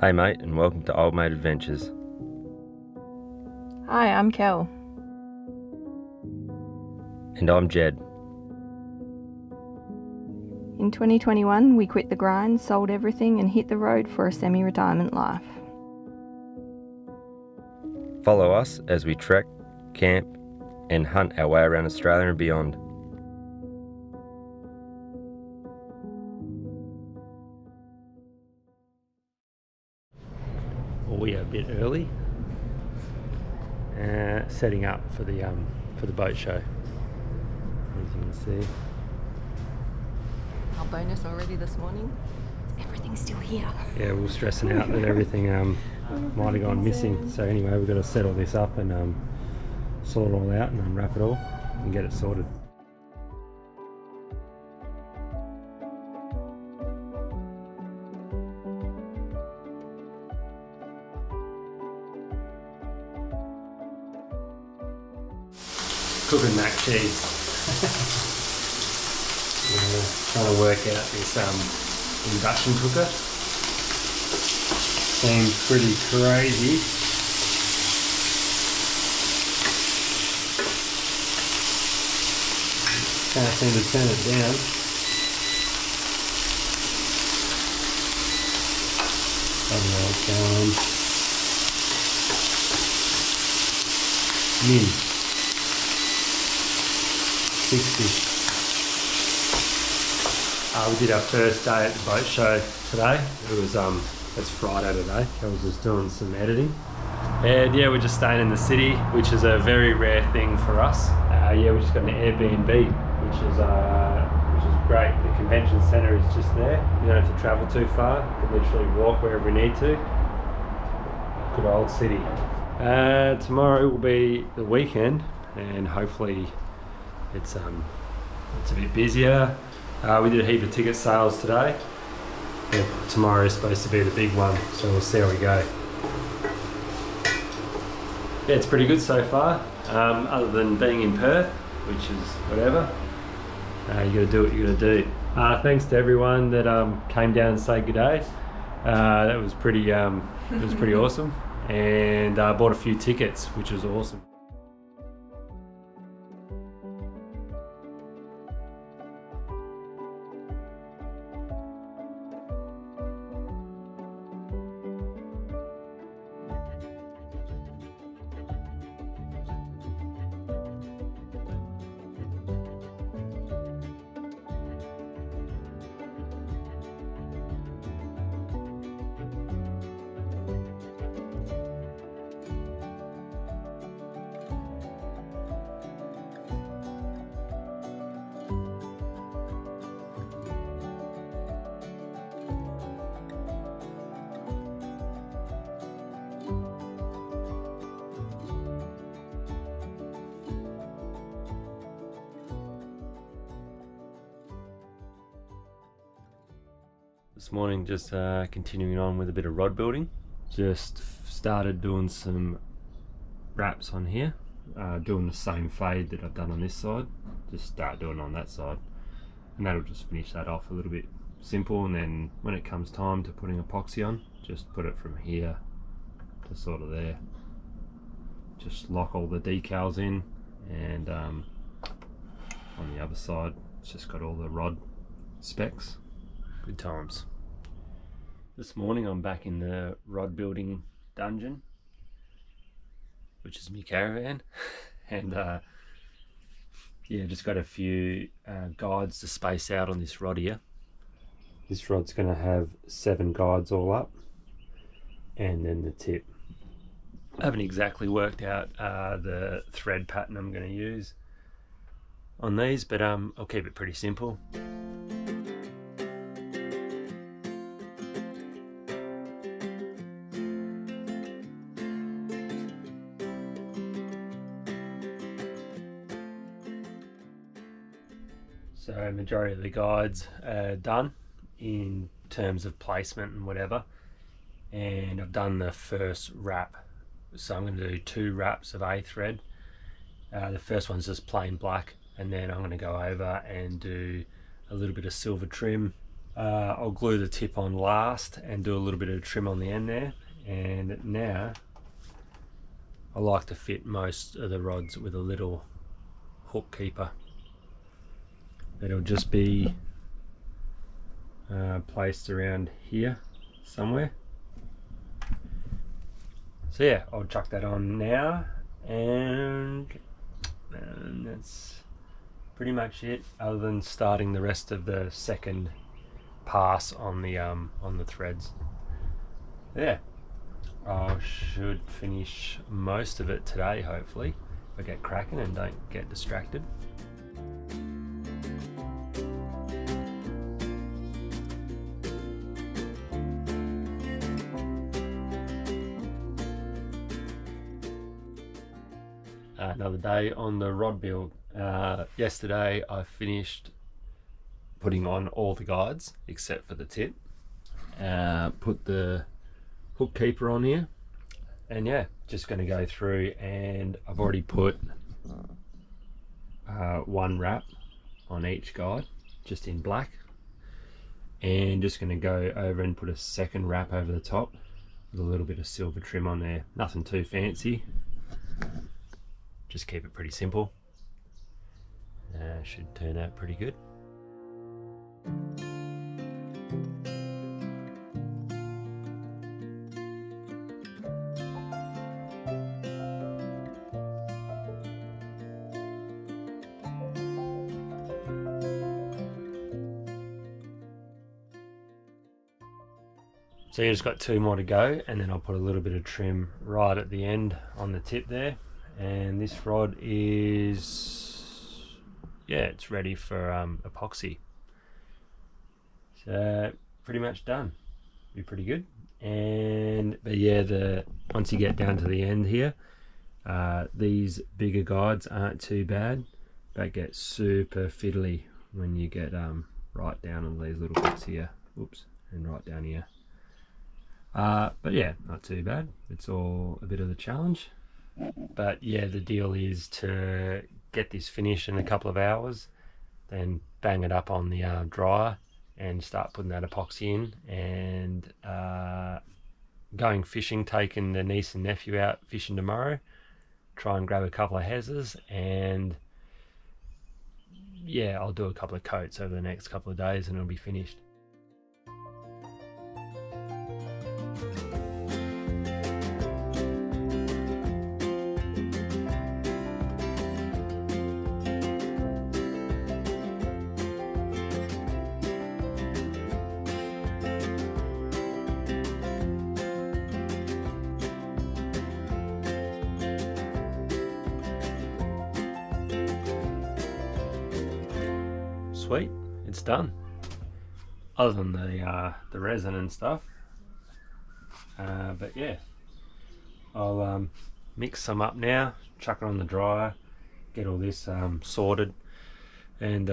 Hey mate, and welcome to Old Mate Adventures. Hi, I'm Kel. And I'm Jed. In 2021, we quit the grind, sold everything and hit the road for a semi-retirement life. Follow us as we trek, camp, and hunt our way around Australia and beyond. We are a bit early, setting up for the boat show. As you can see, Our bonus already this morning. Everything's still here. yeah, we were stressing out that everything might have gone missing. So anyway, we've got to set all this up and sort it all out and unwrap it all and get it sorted. Cooking mac cheese. Trying to work out this induction cooker. Seems pretty crazy. Can't seem to turn it down. Don't know what's going on. Min. 60. We did our first day at the boat show today. It was it's Friday today. I was just doing some editing, and yeah, we're just staying in the city, which is a very rare thing for us. Yeah, we just got an Airbnb, which is great. The convention centre is just there. You don't have to travel too far. You can literally walk wherever we need to. Good old city. Tomorrow will be the weekend, and hopefully it's a bit busier. We did a heap of ticket sales today. Yeah, tomorrow is supposed to be the big one, so we'll see how we go. Yeah, it's pretty good so far, other than being in Perth, which is whatever. You gotta do what you gotta do. Thanks to everyone that came down and said good day. That was pretty awesome, and I bought a few tickets, which was awesome. This morning, just continuing on with a bit of rod building. Just started doing some wraps on here, doing the same fade that I've done on this side. Just start doing it on that side, and that'll just finish that off a little bit simple. And then when it comes time to putting epoxy on, just put it from here to sort of there. Just lock all the decals in, and on the other side, it's just got all the rod specs. Good times. This morning I'm back in the rod building dungeon, which is my caravan, and yeah, just got a few guides to space out on this rod here. This rod's going to have 7 guides all up, and then the tip. I haven't exactly worked out the thread pattern I'm going to use on these, but I'll keep it pretty simple. So majority of the guides are done in terms of placement and whatever, and I've done the first wrap. So I'm going to do 2 wraps of A thread. The first one's just plain black, and then I'm going to go over and do a little bit of silver trim I'll glue the tip on last and do a little bit of trim on the end there. And now I like to fit most of the rods with a little hook keeper. It'll just be placed around here somewhere. So yeah, I'll chuck that on now, and that's pretty much it, other than starting the rest of the second pass on the threads. Yeah, I should finish most of it today, hopefully, if I get cracking and don't get distracted. Another day on the rod build. Yesterday I finished putting on all the guides except for the tip. Put the hook keeper on here, and yeah, just going to go through, and I've already put one wrap on each guide just in black, and just going to go over and put a second wrap over the top with a little bit of silver trim on there. Nothing too fancy, just keep it pretty simple. Should turn out pretty good. So you just got 2 more to go, and then I'll put a little bit of trim right at the end on the tip there. And this rod is, yeah, it's ready for epoxy. So pretty much done. Be pretty good. But yeah, once you get down to the end here, these bigger guides aren't too bad, but get super fiddly when you get right down on these little bits here. Oops, and right down here. But yeah, not too bad. It's all a bit of the challenge. But yeah, the deal is to get this finished in a couple of hours, then bang it up on the dryer and start putting that epoxy in, and going fishing, taking the niece and nephew out fishing tomorrow, try and grab a couple of Hezzas, and yeah, I'll do a couple of coats over the next couple of days and it'll be finished. Sweet, it's done. Other than the resin and stuff, but yeah, I'll mix some up now, chuck it on the dryer, get all this sorted, and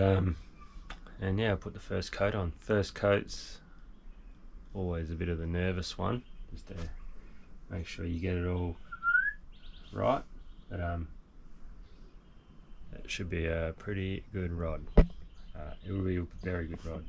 yeah, I'll put the first coat on. First coat's always a bit of the nervous one, just to make sure you get it all right. But it should be a pretty good rod. It will be a very good rod.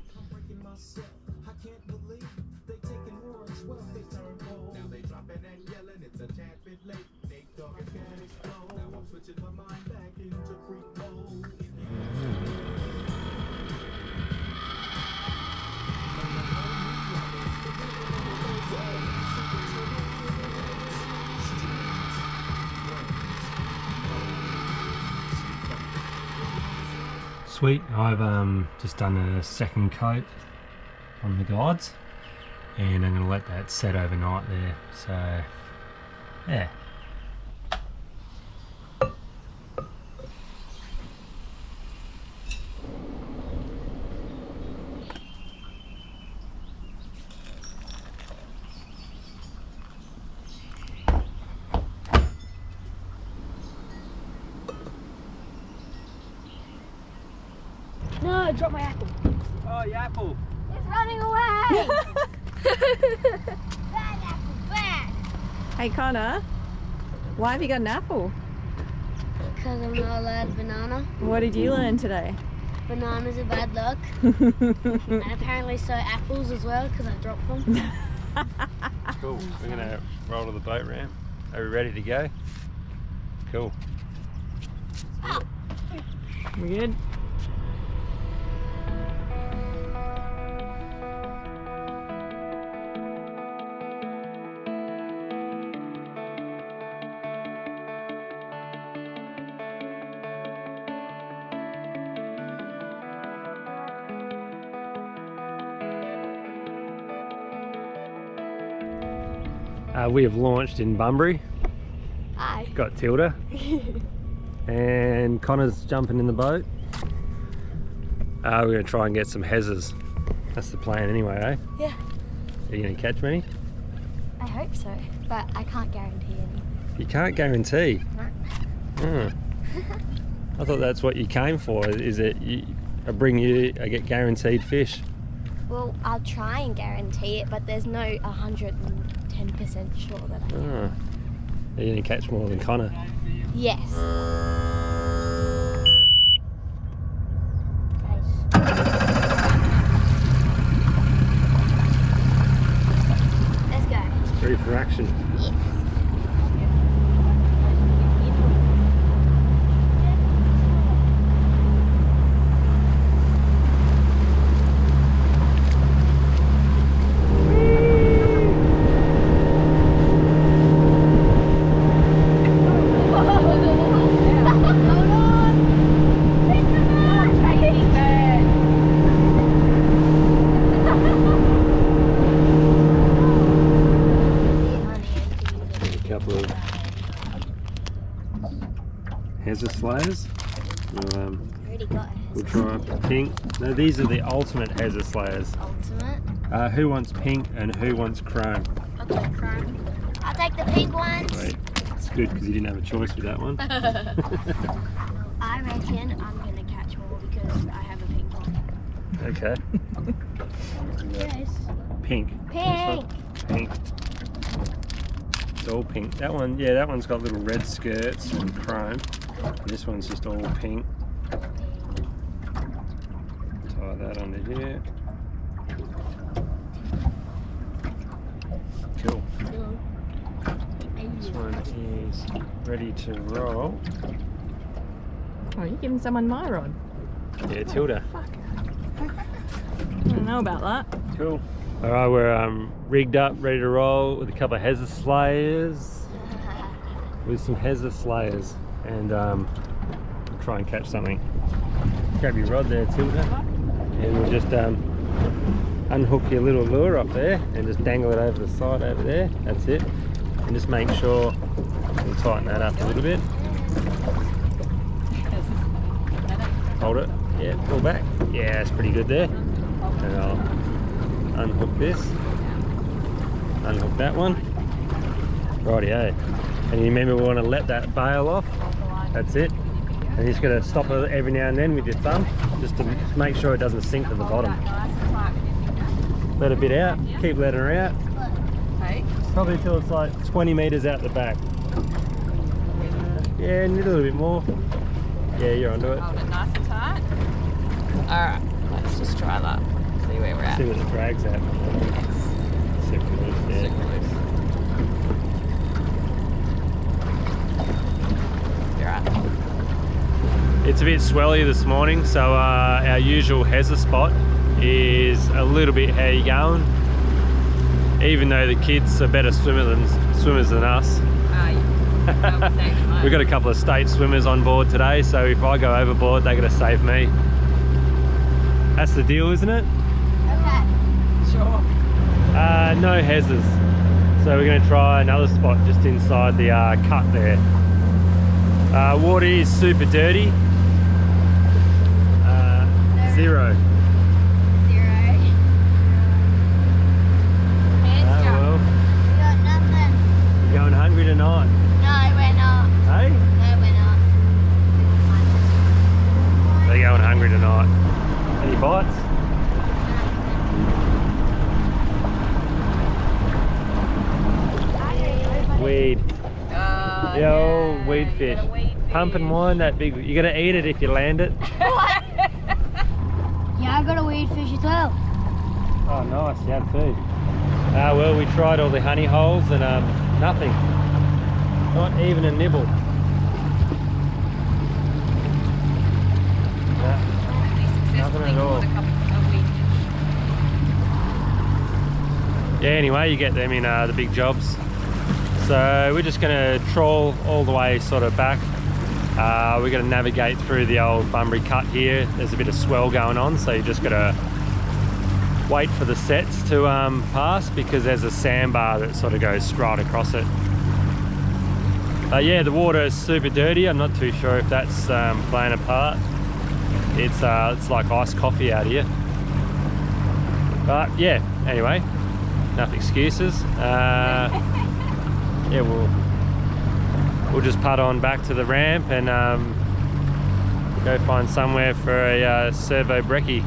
Sweet, I've just done a second coat on the guides, and I'm going to let that set overnight there, so yeah. No, I dropped my apple. Oh, your apple! It's running away! Bad apple, bad! Hey Connor, why have you got an apple? Because I'm not allowed a banana. What did you learn today? bananas are bad luck. And apparently so apples as well, because I dropped them. Cool. We're gonna roll to the boat ramp. Are we ready to go? Cool. We good? We have launched in Bunbury. Hi. Got Tilda. And Connor's jumping in the boat. We're going to try and get some Hezzas. That's the plan anyway, eh? Yeah. Are you going to catch many? I hope so, but I can't guarantee any. You can't guarantee? No. I thought that's what you came for, is it I get guaranteed fish. Well, I'll try and guarantee it, but there's no 110% sure that I can. Are you going to catch more than Connor? Yes. Let's go. Ready for action. Yes. Hezzas slayers. Already got it. We'll try pink. No, these are the ultimate Hezzas slayers. Ultimate. Who wants pink and who wants chrome? I'll take chrome. I'll take the pink ones. Wait, it's good because you didn't have a choice with that one. I reckon I'm gonna catch more because I have a pink one. Okay. Yes. Pink. Pink. Pink. It's all pink. That one, yeah, that one's got little red skirts and chrome. And this one's just all pink. Tie that under here. Cool. This one is ready to roll. Oh, you're giving someone my rod. Yeah, Tilda. Fuck. I don't know about that. Cool. Alright, we're rigged up, ready to roll with a couple of Hezzas slayers. With some Hezzas slayers. And we'll try and catch something. Grab your rod there, Tilda. And we'll just unhook your little lure off there and just dangle it over the side over there. That's it. And just make sure we'll tighten that up a little bit. Hold it. Yeah, pull back. Yeah, that's pretty good there. And I'll unhook this. Unhook that one. Rightio. And you remember we want to let that bail off. That's it. And you're just going to stop it every now and then with your thumb, just to make sure it doesn't sink to the bottom. Let a bit out. Keep letting her out. Probably until it's like 20 metres out the back. Yeah, need a little bit more. Yeah, you're onto it. Hold it nice and tight. Alright, let's just try that. See where we're at. See where the drag's at. Super loose, yeah. Super loose. You're right. It's a bit swelly this morning, so our usual Hezzas spot is a little bit how you going. Even though the kids are better swimmers than us. We've got a couple of state swimmers on board today, so if I go overboard, they're going to save me. That's the deal, isn't it? Okay. Sure. No Hezzas. So we're going to try another spot just inside the cut there. Water is super dirty. Zero. Hands down. Well, We got nothing. you're going hungry tonight. No, we're not. Hey? No, we're not. They're going hungry tonight. Any bites? Weed. The old weed fish. Pump and wine that big. You're gonna eat it if you land it. I got a weed fish as well. Oh, nice, you had food. Well, we tried all the honey holes and nothing. Not even a nibble. Nothing at all. Yeah, anyway, you get them in the big jobs. So we're just going to trawl all the way sort of back. We're going to navigate through the old Bunbury Cut here. There's a bit of swell going on, so you just got to wait for the sets to pass, because there's a sandbar that sort of goes straight across it. Yeah, the water is super dirty. I'm not too sure if that's playing a part. It's like iced coffee out here. But yeah, anyway, enough excuses. Yeah, we'll just putt on back to the ramp and go find somewhere for a servo brekkie.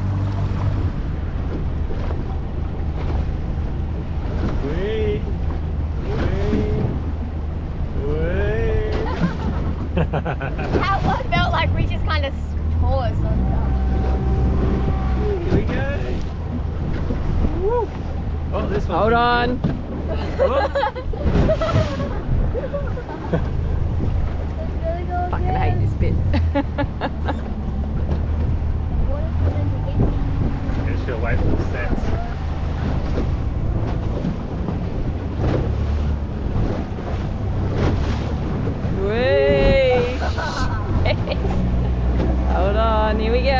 That one felt like we just kind of paused on top. Here we go. Woo. Oh, this one. Hold on. Fucking hate this bit. I'm just gonna wait for the sets. Whee! Hold on, here we go.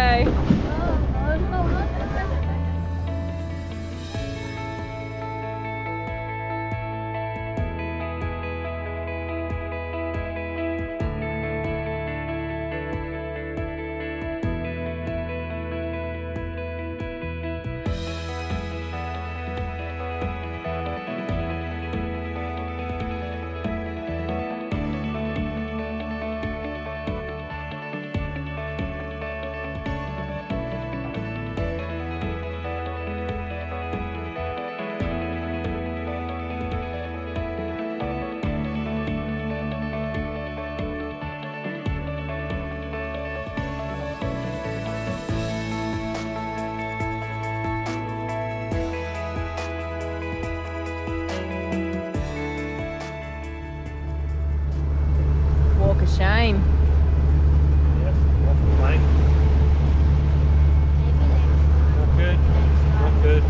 Walk of shame. Yep, walk the plank. Not good. Not good.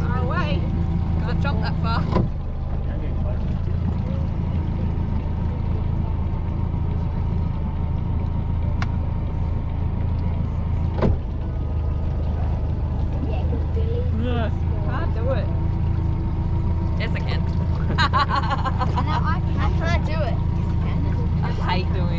Far away. Can't jump that far. Can't do it. Yes, I can. I can't do it. I hate doing